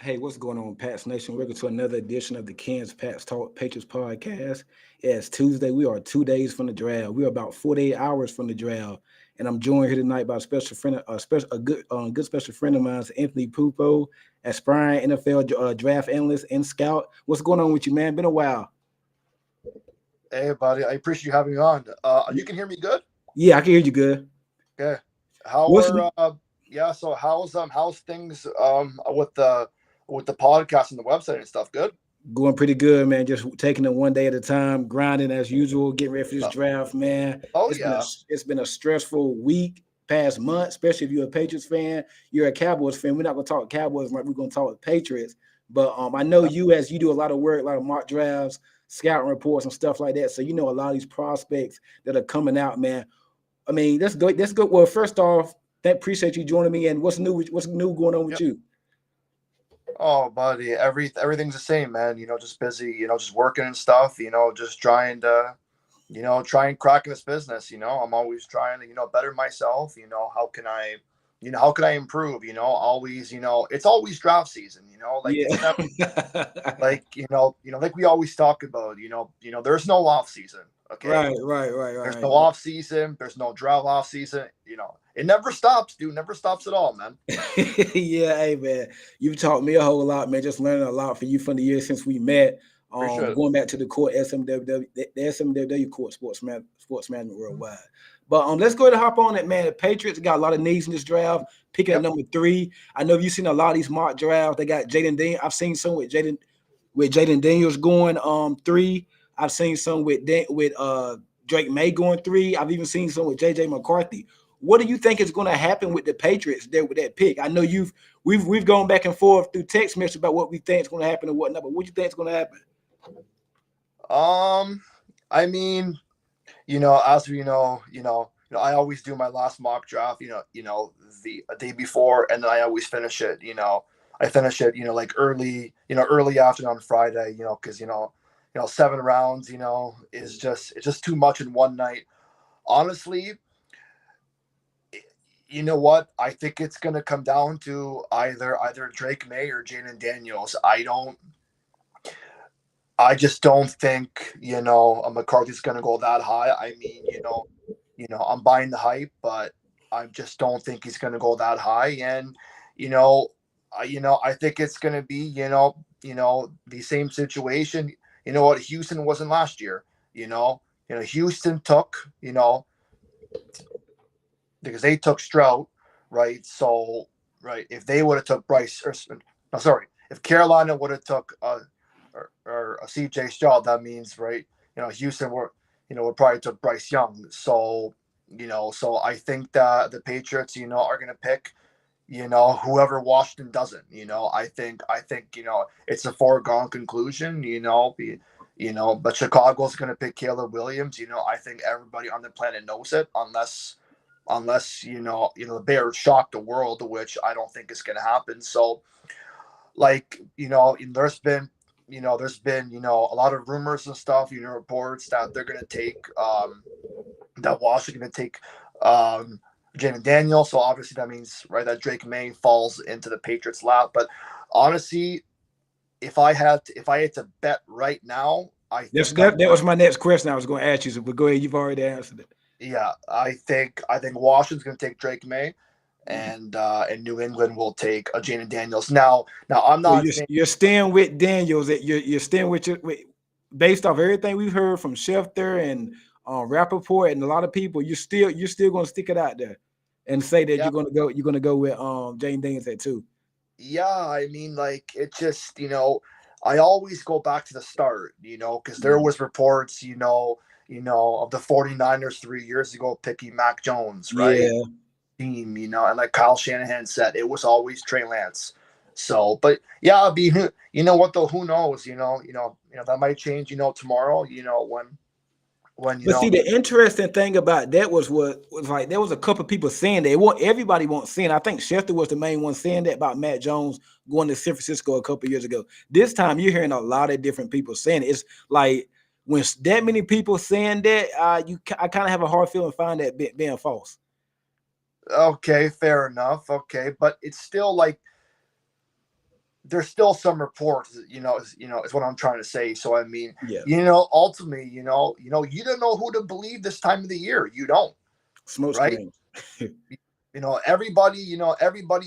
Hey, what's going on, Pats Nation? Welcome to another edition of the Ken's Pats Talk Patriots podcast. It's Tuesday. We are 2 days from the draft. We are about 48 hours from the draft, and I'm joined here tonight by a special friend, a good special friend of mine, Anthony Pupo, aspiring NFL draft analyst and scout. What's going on with you, man? Been a while. Hey, buddy. I appreciate you having me on. You can hear me good? Yeah, I can hear you good. Okay. So how's things with the podcast and the website and stuff? Good? Going pretty good, man. Just taking it one day at a time, grinding as usual, getting ready for this draft, man. Oh, It's been a stressful week, past month, especially if you're a Patriots fan. You're a Cowboys fan. We're not gonna talk Cowboys, right? We're gonna talk Patriots. But I know you do a lot of work, a lot of mock drafts, scouting reports, and stuff like that. So you know a lot of these prospects that are coming out, man. I mean, that's good. That's good. Well, first off, appreciate you joining me. And what's new? What's new going on with you? Oh, buddy, everything's the same, man. Just busy. Just working and stuff. Just trying to, cracking this business. I'm always trying to, better myself. How can I improve? Always, it's always draft season. It's never, like we always talk about. There's no off season. Okay. Right. There's no off season. There's no draft off season. It never stops, dude. Never stops at all, man. Yeah, hey man, you've taught me a whole lot, man. Just learning a lot from you from the years since we met. Going back to the court SMWW, the SMWW court sports management worldwide. But let's go ahead and hop on it, man. The Patriots got a lot of needs in this draft, picking at number 3. I know you've seen a lot of these mock drafts. They got Jaden Daniels. I've seen some with Jaden Daniels going 3. I've seen some with Drake May going 3. I've even seen some with JJ McCarthy. What do you think is going to happen with the Patriots there with that pick? I know we've gone back and forth through text messages about what we think is going to happen and whatnot, but what do you think is going to happen? I mean, as we know, I always do my last mock draft, the day before, and then I always finish it. I finish it, like early afternoon on Friday, because 7 rounds, it's just too much in one night. Honestly, you know what? I think it's going to come down to either Drake May or Jaden Daniels. I just don't think, McCarthy's going to go that high. I mean, I'm buying the hype, but I just don't think he's going to go that high. And, I think it's going to be, the same situation. You know what? Houston wasn't last year, Houston took, because they took Stroud, right? So, right, if they would have took if Carolina would have took or a CJ Stroud, that means, right, Houston would probably took Bryce Young. So, so I think that the Patriots, are going to pick, whoever Washington doesn't. I think it's a foregone conclusion. But Chicago's going to pick Caleb Williams. I think everybody on the planet knows it, unless the Bears shock the world, which I don't think is going to happen. So, there's been a lot of rumors and stuff, reports that they're going to take that Washington going to take Jaden Daniels. So obviously that means, right, that Drake May falls into the Patriots' lap. But honestly, if I had to bet right now, that was my next question I was going to ask you. So, but go ahead, you've already answered it. Yeah, I think Washington's going to take Drake May, and New England will take Jaden Daniels. Now I'm not. So you're staying with Daniels. You're staying with based off everything we've heard from Schefter and Rappaport and a lot of people. You're still going to stick it out there and say that you're going to go with Jaden Daniels at 2. Yeah, I mean, it just I always go back to the start, because there was reports, of the 49ers 3 years ago picking Mac Jones, right? team, and like Kyle Shanahan said, it was always Trey Lance. So, but yeah, I'll be, you know what though, who knows, that might change, tomorrow, when But see, the interesting thing about that was like there was a couple of people saying that everybody won't saying. I think Schefter was the main one saying that about Matt Jones going to San Francisco a couple of years ago. This time you're hearing a lot of different people saying it. It's like when that many people saying that, I kind of have a hard feeling find that being false. Okay, fair enough. Okay, but it's still like there's still some reports, is what I'm trying to say. So I mean, ultimately, you don't know who to believe this time of the year. You don't. Smoke right? Screen. Everybody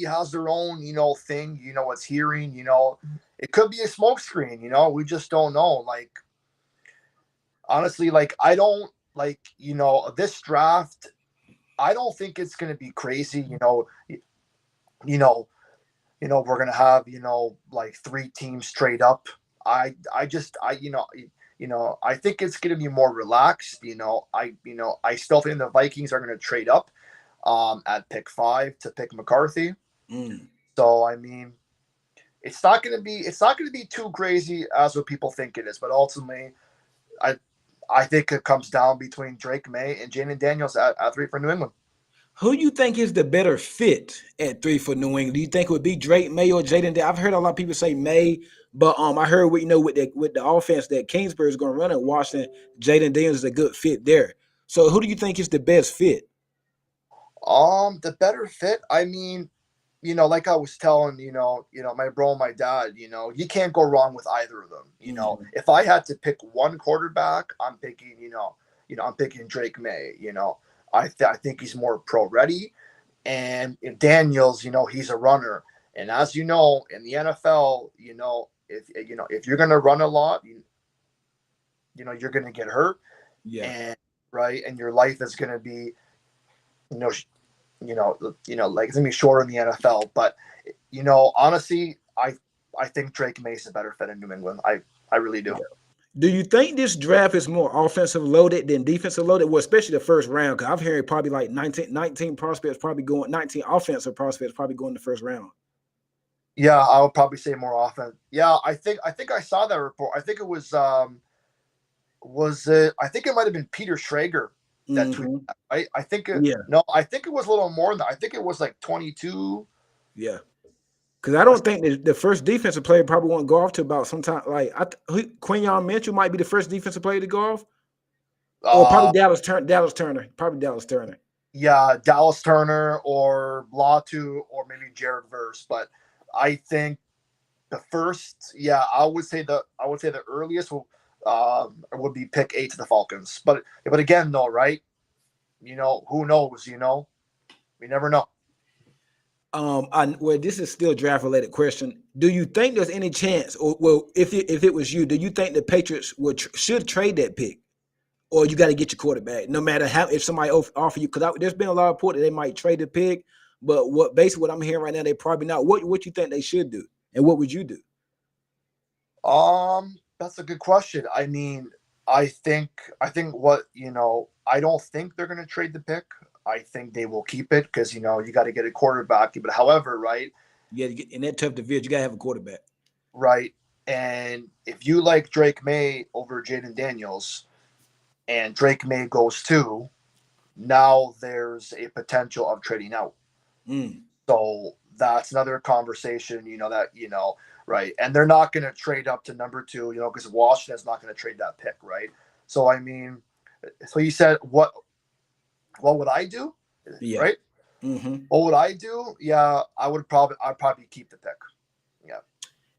has their own, thing, it's hearing, it could be a smoke screen, we just don't know. Like, honestly, like, I don't like, this draft, I don't think it's going to be crazy, we're going to have, like 3 teams trade up. I think it's going to be more relaxed. I still think the Vikings are going to trade up at pick 5 to pick McCarthy. So, I mean, it's not going to be too crazy as what people think it is. But ultimately, I think it comes down between Drake May and Jaden Daniels at 3 for New England. Who do you think is the better fit at 3 for New England? Do you think it would be Drake May or Jaden? I've heard a lot of people say May, but I heard with the offense that Kingsbury is going to run at Washington, Jaden Daniels is a good fit there. So who do you think is the best fit? The better fit, I mean, like I was telling, my bro and my dad, you can't go wrong with either of them. If I had to pick one quarterback, I'm picking, I'm picking Drake May. I think he's more pro ready, and Daniels, he's a runner. And as you know, in the NFL, if you're gonna run a lot, you're gonna get hurt. Yeah. And and your life is gonna be, like it's gonna be short in the NFL. But honestly, I think Drake May is a better fit in New England. I really do. Yeah. Do you think this draft is more offensive loaded than defensive loaded? Well, especially the first round, because I've heard probably like 19 prospects probably going, 19 offensive prospects probably going in the first round. Yeah, I would probably say more often. Yeah, I think I saw that report. I think it was I think it might have been Peter Schrager that tweeted that, right? I think I think it was a little more than that. I think it was like 22. Yeah. Because I don't think the first defensive player probably won't go off to about sometime. Like Quinyon Mitchell might be the first defensive player to go off, or probably Dallas Turner. Probably Dallas Turner. Yeah, Dallas Turner or Latu or maybe Jared Verse. But I think the first, I would say the earliest would be pick 8 to the Falcons. But again, though, right? Who knows? We never know. Well, this is still draft related question. Do you think there's any chance, or if it was you, do you think the Patriots should trade that pick, or you got to get your quarterback, no matter how, if somebody offer you? Because there's been a lot of report that they might trade the pick, but basically what I'm hearing right now, they probably not. What you think they should do, and what would you do? That's a good question. I mean, I think what I don't think they're going to trade the pick. I think they will keep it because, you got to get a quarterback. But however, right? Yeah, in that tough division, you got to have a quarterback. Right. And if you like Drake May over Jaden Daniels and Drake May goes too, now there's a potential of trading out. So that's another conversation, right. And they're not going to trade up to number 2, because Washington's not going to trade that pick. Right. So, I mean, so you said, what would I do? Yeah. Right. What would I do? Yeah, I'd probably keep the pick. Yeah.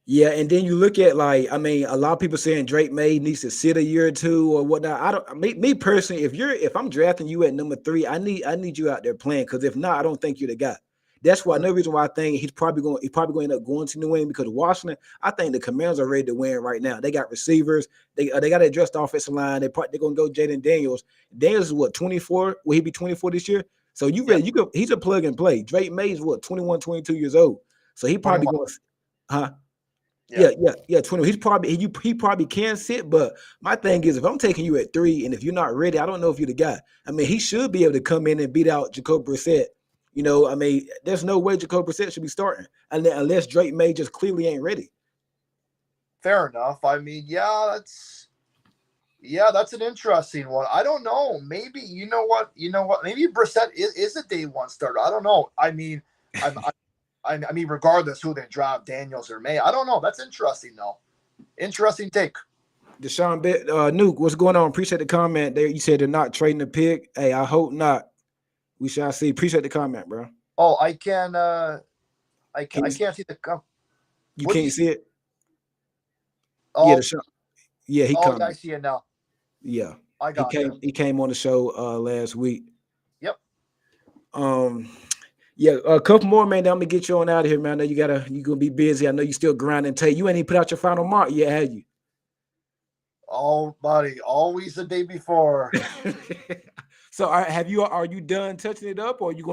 Yeah, and then you look at a lot of people saying Drake May needs to sit a year or 2 or whatnot. Me personally, if I'm drafting you at number 3, I need you out there playing, because if not, I don't think you're the guy. That's why another reason why I think he's probably going to end up going to New England, because Washington, I think the Commanders are ready to win right now. They got receivers, they got to address the offensive line. They're going to go Jaden Daniels. Daniels is what, 24? Will he be 24 this year? So he's a plug and play. Drake May is what, 21, 22 years old. So he probably going to, Yeah, 20. He probably can sit, but my thing is, if I'm taking you at 3 and if you're not ready, I don't know if you're the guy. I mean, he should be able to come in and beat out Jacoby Brissett You know, I mean, there's no way Jacoby Brissett should be starting unless Drake May just clearly ain't ready. Fair enough. I mean, that's an interesting one. I don't know. Maybe you know what? Maybe Brissett is a day one starter. I don't know. I mean, I mean, regardless who they draft, Daniels or May, I don't know. That's interesting though. Interesting take. Deshaun Nuke, what's going on? Appreciate the comment there. You said they're not trading the pick. Hey, I hope not. We shall see. Appreciate the comment, bro. Oh, I can't see the. You can't see it. Oh, yeah, Deshaun. Yeah, he. Oh, yeah, I see it now. Yeah, I got it. He came on the show last week. Yep. Yeah, a couple more, man. Then I'm gonna get you on out of here, man. I know you gonna be busy. I know you still grinding. Tate, you ain't even put out your final mark yet, have you? Oh, buddy, always the day before. So are you done touching it up, or you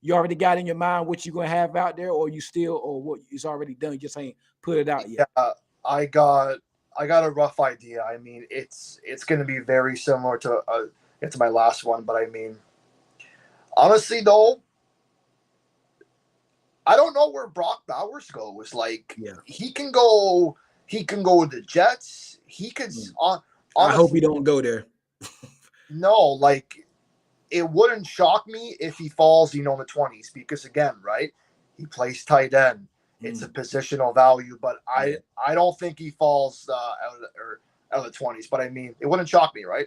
already got in your mind what you're gonna have out there, or you still, or what is already done? You just ain't put it out yet. Yeah, I got a rough idea. I mean, it's gonna be very similar to my last one, but I mean, honestly though, I don't know where Brock Bowers goes. Like, he can go with the Jets. He could. Honestly, I hope he don't go there. No, like, it wouldn't shock me if he falls, in the 20s, because again, right, he plays tight end. It's a positional value, but I don't think he falls out of the 20s. But I mean, it wouldn't shock me, right?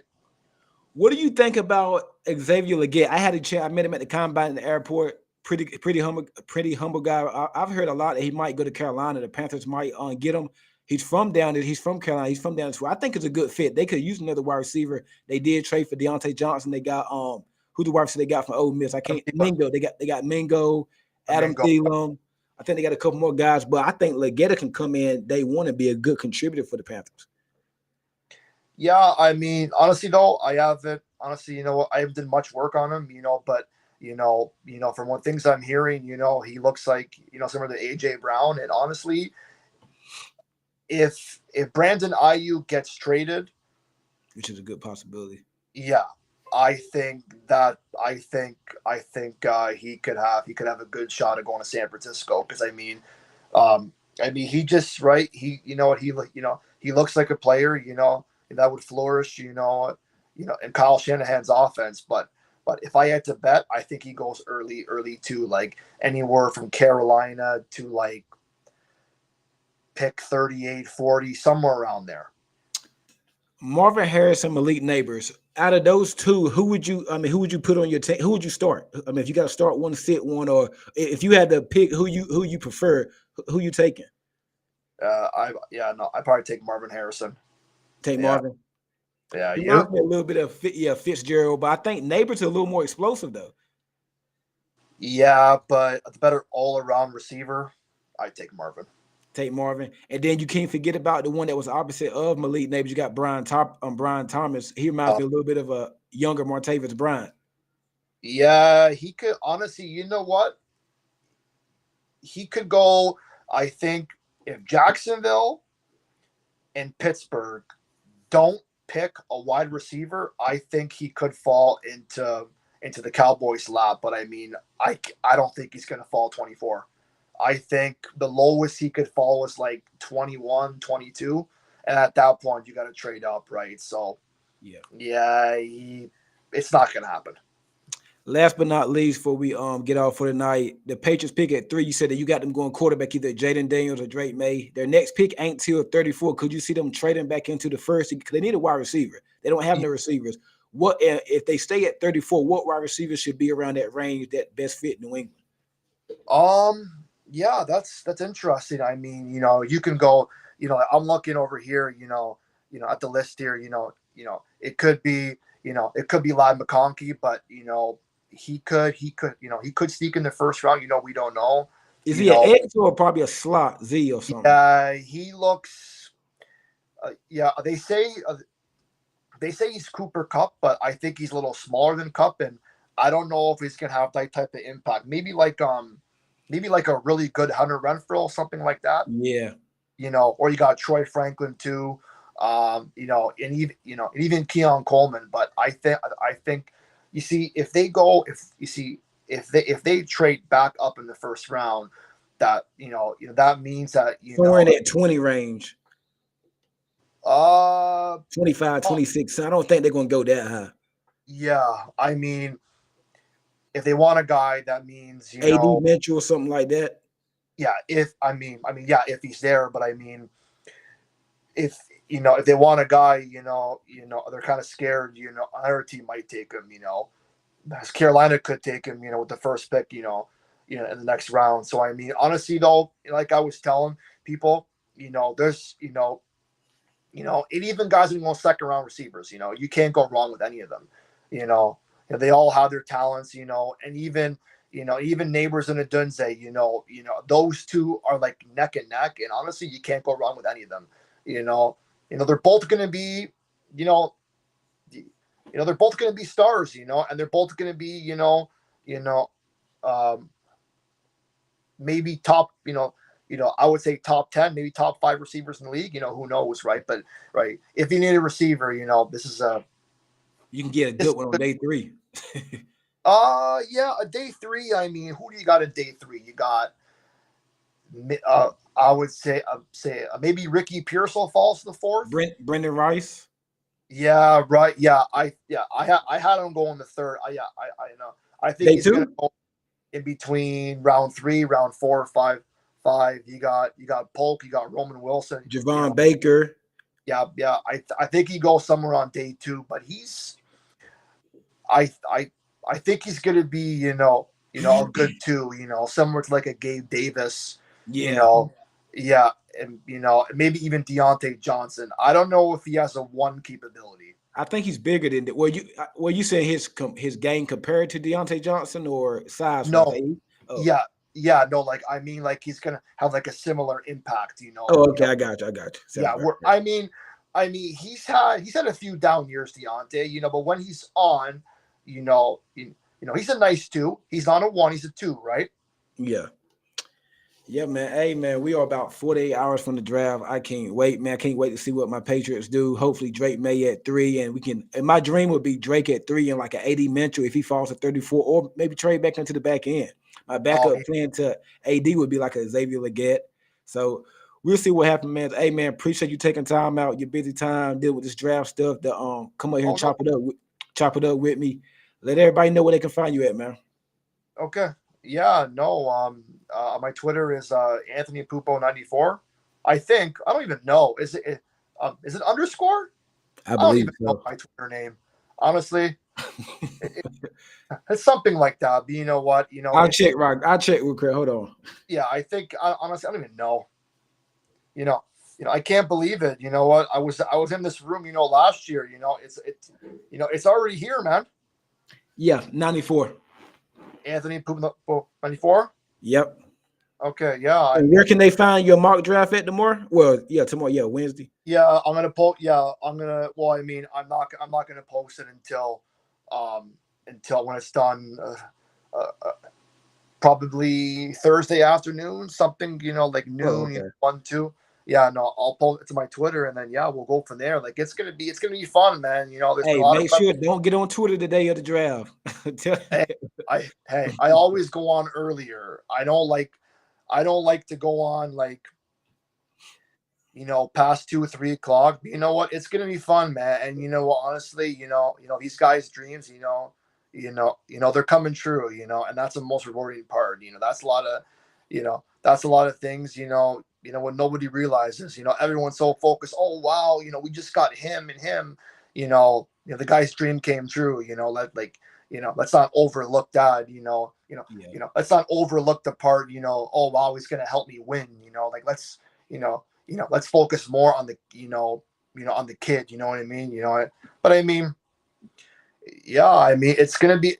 What do you think about Xavier Legette? I had a chance. I met him at the combine in the airport. Pretty humble guy. I've heard a lot that he might go to Carolina. The Panthers might get him. He's from down there. He's from Carolina. He's from down there. I think it's a good fit. They could use another wide receiver. They did trade for Deontay Johnson. They got who the wide receiver they got from Ole Miss? I can't Mingo. They got Mingo, Adam Thielen. I think they got a couple more guys, but I think Legette can come in. They want to be a good contributor for the Panthers. Yeah, I mean, honestly though, I haven't. Honestly, I haven't done much work on him. But from what things I'm hearing, he looks like similar to AJ Brown. And honestly, if Brandon Ayuk gets traded, which is a good possibility, yeah, I think he could have a good shot at going to San Francisco, because I mean, he just he looks like a player that would flourish in Kyle Shanahan's offense. But if I had to bet, I think he goes early to like anywhere from Carolina to like pick 38, 40, somewhere around there. Marvin Harrison, Malik Neighbors. Out of those two, who would you put on your team? Who would you start? I mean, if you got to start one, sit one, or if you had to pick who you prefer, who you taking? I'd probably take Marvin Harrison. Marvin. Yeah, he might be a little bit of Fitzgerald, but I think Neighbors are a little more explosive though. Yeah, but a better all-around receiver, I'd take Marvin. And then you can't forget about the one that was opposite of Malik Neighbors. You got Brian Thomas. He reminds me a little bit of a younger Martavis Bryant. Yeah, he could. Honestly, you know what? He could go. I think if Jacksonville and Pittsburgh don't pick a wide receiver, I think he could fall into the Cowboys' lap. But I mean, I don't think he's going to fall 24. I think the lowest he could fall is like 21, 22. And at that point, you got to trade up, right? So, it's not going to happen. Last but not least, before we get off for tonight, the Patriots pick at 3. You said that you got them going quarterback, either Jaden Daniels or Drake May. Their next pick ain't till 34. Could you see them trading back into the first? Because they need a wide receiver. They don't have no receivers. What if they stay at 34? What wide receivers should be around that range that best fit New England? Yeah, that's interesting. I mean, you can go. I'm looking over here. At the list here. It could be. It could be Ladd McConkey, but he could sneak in the first round. We don't know. Is he an X or probably a slot Z or something? Yeah, he looks. They say he's Cooper Kupp, but I think he's a little smaller than Kupp, and I don't know if he's gonna have that type of impact. Maybe like a really good Hunter Renfrow, something like that. Yeah. Or you got Troy Franklin too. And even Keon Coleman. But I think if if they trade back up in the first round, that that means that somewhere in that 20 range. 25, 26. I don't think they're gonna go that high. Yeah, I mean, if they want a guy, that means AD Mitchell or something like that. Yeah, if he's there, but I mean, if they want a guy, they're kind of scared. Another team might take him. Because Carolina could take him. With the first pick. In the next round. So I mean, honestly, though, like I was telling people, there's, and even guys who go second round receivers, you can't go wrong with any of them. They all have their talents. And even Neighbors and Adunze, those two are like neck and neck. And honestly, you can't go wrong with any of them. They're both going to be, they're both going to be stars, and they're both going to be, maybe top, I would say top 10, maybe top 5 receivers in the league. Who knows, right? But right, if you need a receiver, this is you can get a good one on day 3. Yeah, a day 3. I mean, who do you got in day 3? You got, I would say maybe Ricky Pearsall falls to the 4th. Brendan Rice. Yeah, right. Yeah, I had him going the 3rd. I know. I think he's going to go in between round 3, round 4, 5. You got Polk. You got Roman Wilson. Javon Baker. Yeah. I think he goes somewhere on day 2, but I think he's going to be a good 2. Somewhere to like a Gabe Davis. Yeah. Yeah, and maybe even Deontay Johnson. I don't know if he has a 1 capability. I think he's bigger than that. Were you saying his game compared to Deontay Johnson or size? No. Yeah, no. Like I mean, like he's gonna have like a similar impact. Oh, okay, I got you. Yeah, I mean, he's had a few down years, Deontay. But when he's on, he's a nice 2. He's not a 1. He's a 2, right? Yeah. Yeah, man. Hey, man, we are about 48 hours from the draft. I can't wait, man. I can't wait to see what my Patriots do. Hopefully Drake May at 3, and my dream would be Drake at 3 and like an AD Mitchell if he falls to 34, or maybe trade back into the back end. My backup plan to AD would be like a Xavier Legette. So we'll see what happens, man. Hey, man, appreciate you taking time out, your busy time, deal with this draft stuff. To come up here and chop it up with me. Let everybody know where they can find you at, man. Okay. Yeah, no. My Twitter is Anthony Pupo 94. I think I don't even know. Is it underscore? I don't believe even so. know my Twitter name. Honestly, it's something like that. But you know what? I'll check. Right, I'll check real quick. Hold on. Yeah, I think honestly, I don't even know. I can't believe it. You know what? I was in this room. Last year. It's already here, man. Yeah, 94. Anthony Pupo 94. Yep. Okay, yeah. And where can they find your mock draft at tomorrow? Well, yeah, tomorrow. Yeah, Wednesday. Yeah, I'm gonna post. Yeah, I'm gonna. Well, I mean, I'm not gonna post it until when it's done. Probably Thursday afternoon, something like noon, 1, 2. Yeah, no, I'll post it to my Twitter, and then we'll go from there. Like it's gonna be fun, man. There's hey, make sure don't get on Twitter the day of the draft. I always go on earlier. I don't like to go on past 2 or 3 o'clock. But you know what? It's gonna be fun, man. And honestly, these guys' dreams, they're coming true. And that's the most rewarding part. That's a lot of things. When nobody realizes. Everyone's so focused. Oh wow, we just got him and him. The guy's dream came true. Let's not overlook that. Let's not overlook the part. Oh wow, he's gonna help me win. Let's focus more on the on the kid. You know what I mean? But I mean, it's gonna be.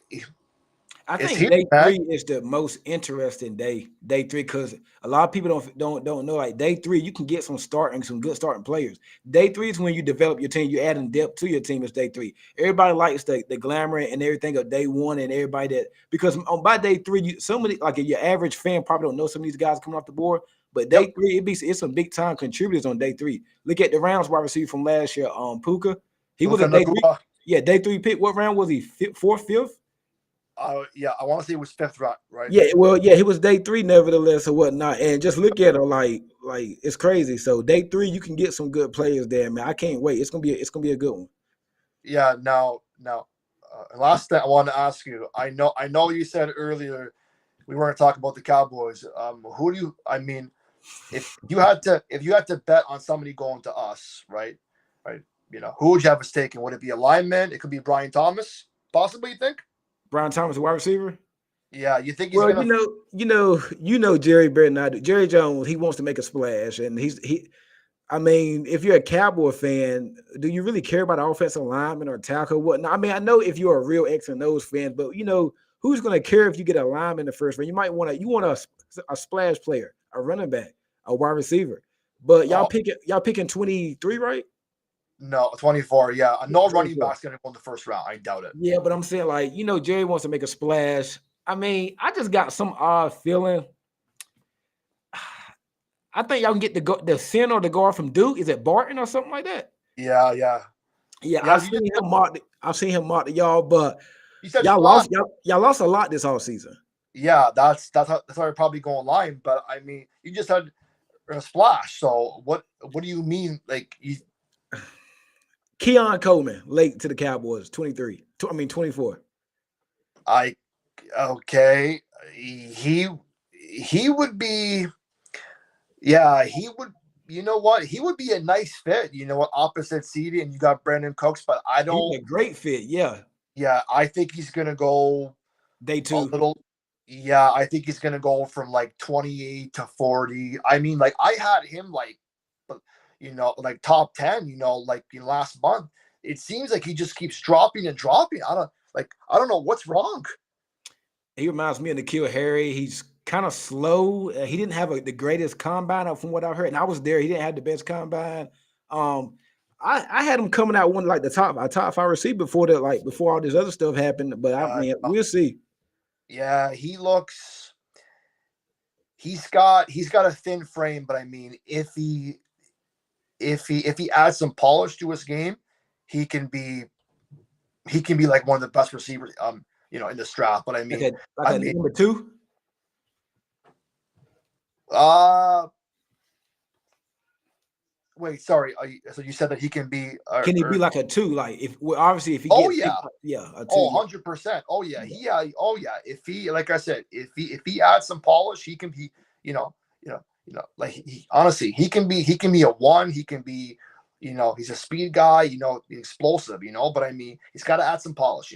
I think day 3 is the most interesting day. Day 3, because a lot of people don't know. Like day 3, you can get some good starting players. Day 3 is when you develop your team. You're adding depth to your team. It's day 3. Everybody likes the glamour and everything of day 1, and everybody because by day 3, somebody like your average fan probably don't know some of these guys coming off the board. But day 3, it's some big time contributors on day 3. Look at the Rams wide receiver from last year, Puka. He was a day 3. Yeah, day 3 pick. What round was he? 4th, 5th? Yeah, I want to say it was 5th round, right? Yeah, well, yeah, he was day 3 nevertheless or whatnot. And just look at him like it's crazy. So day 3, you can get some good players there, man. I can't wait. It's gonna be a good one. Yeah. Now, last thing I want to ask you. I know you said earlier we weren't talking about the Cowboys. Who do you? I mean, if you had to bet on somebody going to us, right? Who would you have us taking? Would it be a lineman? It could be Brian Thomas, possibly. You think? Brian Thomas, a wide receiver. Yeah, you think he's Well, gonna? you know Jerry better than I do. Jerry Jones, he wants to make a splash, and he. I mean, if you're a Cowboy fan, do you really care about the offensive lineman or tackle or whatnot? I mean, I know if you're a real X and O's fan, but who's going to care if you get a lineman in the first round? You might want a splash player, a running back, a wide receiver. But y'all picking 23, right? No, 24. Yeah, no 24. running back's gonna go in the first round. I doubt it. Yeah, but I'm saying Jerry wants to make a splash. I mean, I just got some odd feeling. I think y'all can get the center or the guard from Duke. Is it Barton or something like that? Yeah. I've seen him mock to y'all, but y'all lost a lot this offseason. Yeah, that's how you're probably going line. But I mean, you just had a splash. So what do you mean? Like you? Keon Coleman late to the Cowboys, 24. Okay. He would be. Yeah, he would. You know what? He would be a nice fit. You know what? Opposite seating, and you got Brandon Cooks, but I don't. He's a great fit. Yeah. Yeah, I think he's gonna go day 2. Yeah, I think he's gonna go from like 28 to 40. I mean, like I had him like top 10. Like in last month. It seems like he just keeps dropping and dropping. I don't know what's wrong. He reminds me of N'Keal Harry. He's kind of slow. He didn't have the greatest combine from what I've heard. And I was there. He didn't have the best combine. I had him coming out one like the top 5 receiver before all this other stuff happened. But we'll see. Yeah, he's got a thin frame, but I mean, if he adds some polish to his game, he can be like one of the best receivers in this draft. But I mean, number 2. Wait, sorry. So you said that he can be? Can he be like a 2? Like if he gets a 2. 100%. Oh yeah. If he, like I said, if he adds some polish, he can be. Like honestly, he can be a 1. He can be, he's a speed guy. Explosive. But I mean, he's got to add some polish.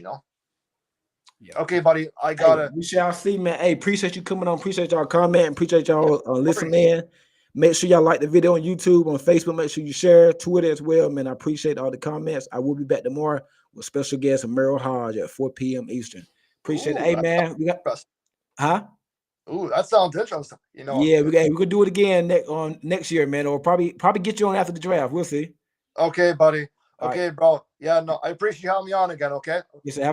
Yeah. Okay, buddy. I gotta. We shall see, man. Hey, appreciate you coming on. Appreciate y'all commenting. Appreciate y'all listening. Make sure y'all like the video on YouTube, on Facebook. Make sure you share, Twitter as well, man. I appreciate all the comments. I will be back tomorrow with special guest Merrill Hodge at 4 p.m. Eastern. Appreciate it. Hey, man. Ooh, that sounds interesting. Yeah, we're gonna do it again next year, man. Or probably get you on after the draft. We'll see. Okay, buddy. Okay, right. bro. Yeah, no, I appreciate you having me on again. Okay. Yes,